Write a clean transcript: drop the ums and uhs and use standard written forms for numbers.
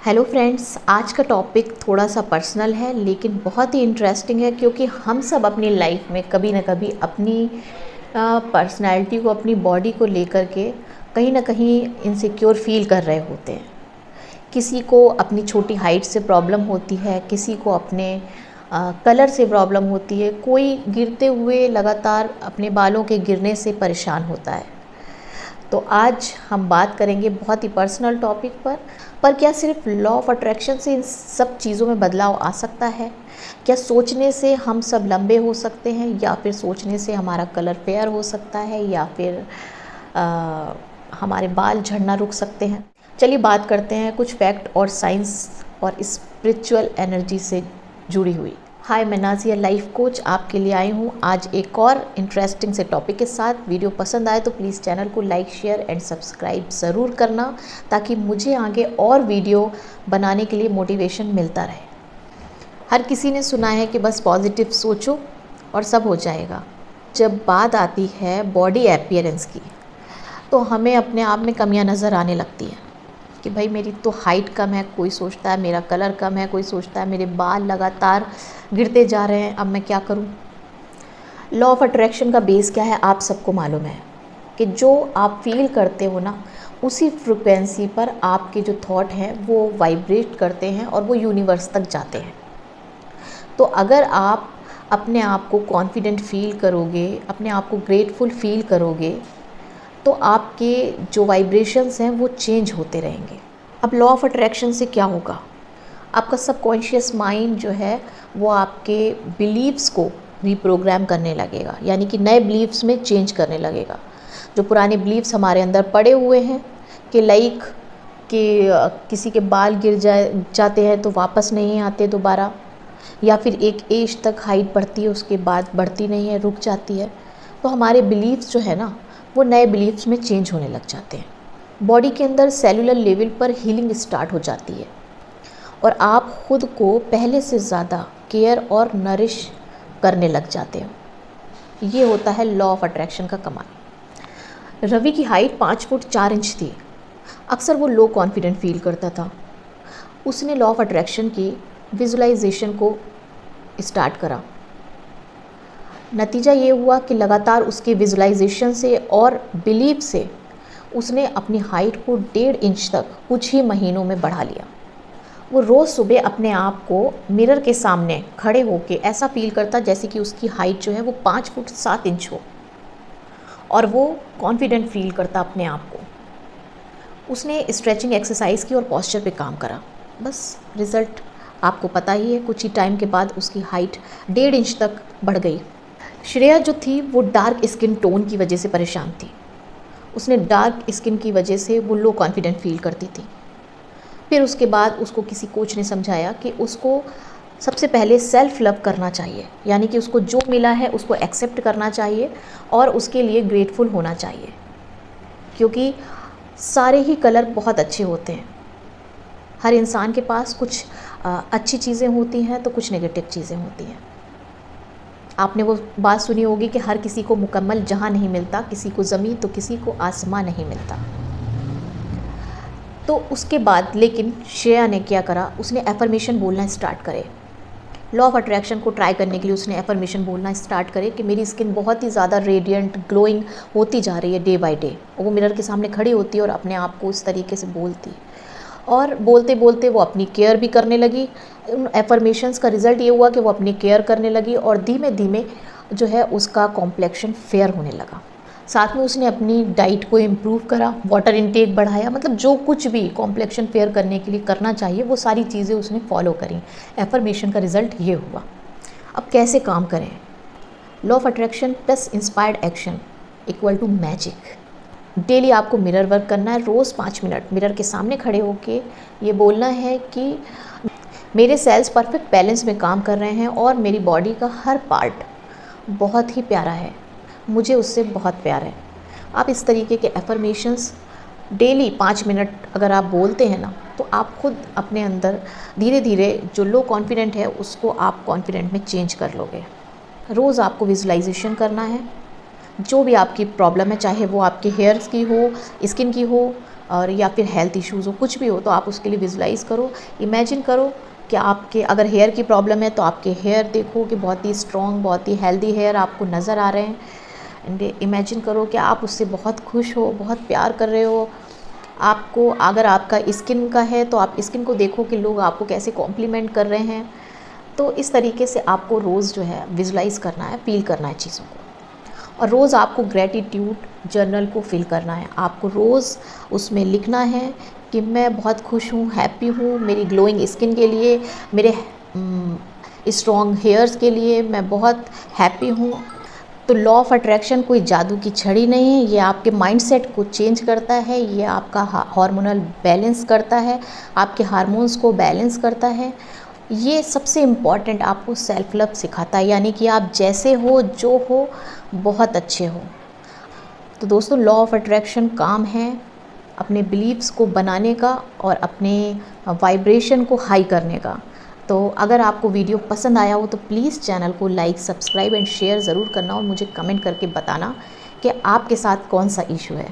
Hello friends, आज का topic थोड़ा सा पर्सनल है लेकिन बहुत ही इंटरेस्टिंग है क्योंकि हम सब अपनी लाइफ में कभी ना कभी अपनी पर्सनैलिटी को, अपनी बॉडी को लेकर के कहीं ना कहीं इनसिक्योर फील कर रहे होते हैं। किसी को अपनी छोटी हाइट से प्रॉब्लम होती है, किसी को अपने कलर से प्रॉब्लम होती है, कोई गिरते हुए लगातार अपने बालों के गिरने से परेशान होता है। तो आज हम बात करेंगे बहुत ही पर्सनल टॉपिक पर क्या सिर्फ लॉ ऑफ अट्रैक्शन से इन सब चीज़ों में बदलाव आ सकता है? क्या सोचने से हम सब लंबे हो सकते हैं, या फिर सोचने से हमारा कलर फेयर हो सकता है, या फिर हमारे बाल झड़ना रुक सकते हैं? चलिए बात करते हैं कुछ फैक्ट और साइंस और स्पिरिचुअल एनर्जी से जुड़ी हुई। हाय, मैं नाजिया लाइफ कोच आपके लिए आई हूँ आज एक और इंटरेस्टिंग से टॉपिक के साथ। वीडियो पसंद आए तो प्लीज़ चैनल को लाइक, शेयर एंड सब्सक्राइब ज़रूर करना ताकि मुझे आगे और वीडियो बनाने के लिए मोटिवेशन मिलता रहे। हर किसी ने सुना है कि बस पॉजिटिव सोचो और सब हो जाएगा। जब बात आती है बॉडी अपीयरेंस की तो हमें अपने आप में कमियां नज़र आने लगती हैं कि भाई मेरी तो हाइट कम है, कोई सोचता है मेरा कलर कम है, कोई सोचता है मेरे बाल लगातार गिरते जा रहे हैं, अब मैं क्या करूं। लॉ ऑफ अट्रैक्शन का बेस क्या है आप सबको मालूम है कि जो आप फील करते हो ना, उसी फ्रिक्वेंसी पर आपके जो थॉट हैं वो वाइब्रेट करते हैं और वो यूनिवर्स तक जाते हैं। तो अगर आप अपने आप को कॉन्फिडेंट फील करोगे, अपने आप को ग्रेटफुल फील करोगे, तो आपके जो वाइब्रेशंस हैं वो चेंज होते रहेंगे। अब लॉ ऑफ अट्रैक्शन से क्या होगा? आपका सबकॉन्शियस माइंड जो है वो आपके बिलीव्स को रीप्रोग्राम करने लगेगा, यानी कि नए बिलीव्स में चेंज करने लगेगा। जो पुराने बिलीव्स हमारे अंदर पड़े हुए हैं कि लाइक कि किसी के बाल गिर जाते हैं तो वापस नहीं आते दोबारा, या फिर एक एज तक हाइट बढ़ती है उसके बाद बढ़ती नहीं है, रुक जाती है। तो हमारे बिलीव्स जो है ना वो नए बिलीव्स में चेंज होने लग जाते हैं। बॉडी के अंदर सेलुलर लेवल पर हीलिंग स्टार्ट हो जाती है और आप खुद को पहले से ज़्यादा केयर और नरिश करने लग जाते हो। ये होता है लॉ ऑफ अट्रैक्शन का कमाल। रवि की हाइट 5 फुट 4 इंच थी। अक्सर वो लो कॉन्फिडेंट फील करता था। उसने लॉ ऑफ अट्रैक्शन की विजुलाइजेशन को स्टार्ट करा। नतीजा ये हुआ कि लगातार उसके विजुलाइजेशन से और बिलीव से उसने अपनी हाइट को 1.5 इंच तक कुछ ही महीनों में बढ़ा लिया। वो रोज़ सुबह अपने आप को मिरर के सामने खड़े होके ऐसा फील करता जैसे कि उसकी हाइट जो है वो 5 फुट 7 इंच हो, और वो कॉन्फिडेंट फील करता अपने आप को। उसने स्ट्रेचिंग एक्सरसाइज की और पॉस्चर पे काम करा। बस रिज़ल्ट आपको पता ही है, कुछ ही टाइम के बाद उसकी हाइट 1.5 इंच तक बढ़ गई। श्रेया जो थी वो डार्क स्किन टोन की वजह से परेशान थी। उसने डार्क स्किन की वजह से वो लो कॉन्फिडेंट फील करती थी। फिर उसके बाद उसको किसी कोच ने समझाया कि उसको सबसे पहले सेल्फ लव करना चाहिए, यानी कि उसको जो मिला है उसको एक्सेप्ट करना चाहिए और उसके लिए ग्रेटफुल होना चाहिए, क्योंकि सारे ही कलर बहुत अच्छे होते हैं। हर इंसान के पास कुछ अच्छी चीज़ें होती हैं तो कुछ नेगेटिव चीज़ें होती हैं। आपने वो बात सुनी होगी कि हर किसी को मुकम्मल जहां नहीं मिलता, किसी को ज़मीन तो किसी को आसमान नहीं मिलता। तो उसके बाद लेकिन श्रेया ने क्या करा, उसने एफर्मेशन बोलना स्टार्ट करे। लॉ ऑफ अट्रैक्शन को ट्राई करने के लिए उसने एफर्मेशन बोलना स्टार्ट करे कि मेरी स्किन बहुत ही ज़्यादा रेडिएंट, ग्लोइंग होती जा रही है डे बाय डे। वो मिरर के सामने खड़ी होती है और अपने आप को इस तरीके से बोलती, और बोलते बोलते वो अपनी केयर भी करने लगी। उन एफर्मेशंस का रिज़ल्ट ये हुआ कि वो अपनी केयर करने लगी और धीमे धीमे जो है उसका कॉम्प्लेक्शन फेयर होने लगा। साथ में उसने अपनी डाइट को इम्प्रूव करा, वाटर इनटेक बढ़ाया, मतलब जो कुछ भी कॉम्प्लेक्शन फेयर करने के लिए करना चाहिए वो सारी चीज़ें उसने फॉलो करी। एफर्मेशन का रिज़ल्ट ये हुआ। अब कैसे काम करें? Law of attraction plus inspired action equal to magic. Daily आपको मिरर वर्क करना है। रोज़ 5 मिनट मिरर के सामने खड़े होके ये बोलना है कि मेरे सेल्स परफेक्ट बैलेंस में काम कर रहे हैं और मेरी बॉडी का हर पार्ट बहुत ही प्यारा है, मुझे उससे बहुत प्यार है। आप इस तरीके के एफर्मेशंस डेली 5 मिनट अगर आप बोलते हैं ना, तो आप खुद अपने अंदर धीरे धीरे जो लो कॉन्फिडेंट है उसको आप कॉन्फिडेंट में चेंज कर लोगे। रोज़ आपको विजुलाइजेशन करना है। जो भी आपकी प्रॉब्लम है, चाहे वो आपके हेयर्स की हो, स्किन की हो, और या फिर हेल्थ इश्यूज़ हो, कुछ भी हो, तो आप उसके लिए विजुलाइज़ करो, इमेजिन करो कि आपके अगर हेयर की प्रॉब्लम है तो आपके हेयर देखो कि बहुत ही स्ट्रॉन्ग, बहुत ही हेल्दी हेयर आपको नज़र आ रहे हैं। एंड इमेजिन करो कि आप उससे बहुत खुश हो, बहुत प्यार कर रहे हो। आपको अगर आपका स्किन का है तो आप स्किन को देखो कि लोग आपको कैसे कॉम्प्लीमेंट कर रहे हैं। तो इस तरीके से आपको रोज़ जो है विजुलाइज़ करना है, फ़ील करना है चीज़ों को। और रोज़ आपको ग्रैटिट्यूड जर्नल को फ़िल करना है। आपको रोज़ उसमें लिखना है कि मैं बहुत खुश हूँ, हैप्पी हूँ, मेरी ग्लोइंग स्किन के लिए, मेरे स्ट्रॉन्ग हेयर्स के लिए मैं बहुत हैप्पी हूँ। तो लॉ ऑफ अट्रैक्शन कोई जादू की छड़ी नहीं है, ये आपके माइंडसेट को चेंज करता है, ये आपका हार्मोनल बैलेंस करता है, आपके हार्मोन्स को बैलेंस करता है। ये सबसे इम्पॉर्टेंट आपको सेल्फ लव सिखाता है, यानी कि आप जैसे हो, जो हो, बहुत अच्छे हो। तो दोस्तों, लॉ ऑफ अट्रैक्शन काम है अपने बिलीव्स को बनाने का और अपने वाइब्रेशन को हाई करने का। तो अगर आपको वीडियो पसंद आया हो तो प्लीज़ चैनल को लाइक, सब्सक्राइब एंड शेयर ज़रूर करना और मुझे कमेंट करके बताना कि आपके साथ कौन सा इशू है।